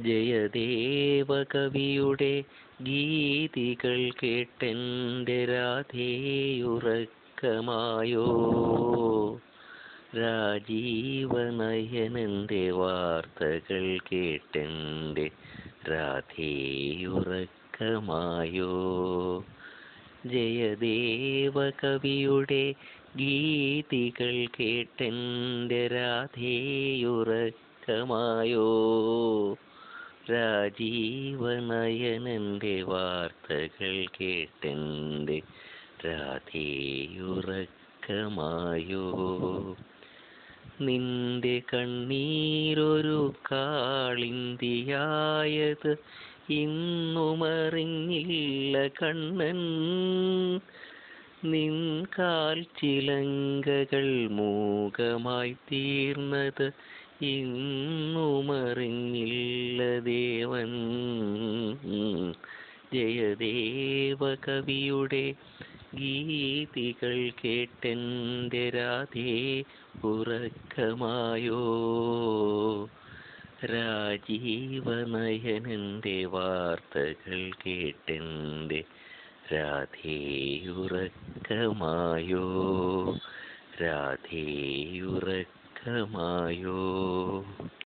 ജയദേവ കവിയുടെ ഗീതികൾ കേട്ടെൻ്റെ രാധേയുറക്കമായോ. രാജീവനയനൻ്റെ വാർത്തകൾ കേട്ടെൻ്റെ രാധേയുറക്കമായോ. ജയദേവ കവിയുടെ ഗീതികൾ കേട്ടെൻ്റെ രാധേയുറക്കമായോ. രാജീവനയനൻ്റെ വാർത്തകൾ കേട്ടെൻ്റെ രാധേയുറക്കമായോ. നിന്റെ കണ്ണീരൊരു കാളിന്തിയായത് ഇന്നുമറിഞ്ഞില്ല കണ്ണൻ. നിൻ കാൽ ചിലങ്കകൾ മൂകമായി തീർന്നത് ഇന്നുമറിഞ്ഞില്ല ദേവൻ. ജയദേവ കവിയുടെ ഗീതികൾ കേട്ടെൻ്റെ രാധേ ഉറക്കമായോ. രാജീവനയനൻ്റെ വാർത്തകൾ കേട്ടെൻ്റെ രാധേയുറക്കമായോ. രാധേയുറക്കമായോ.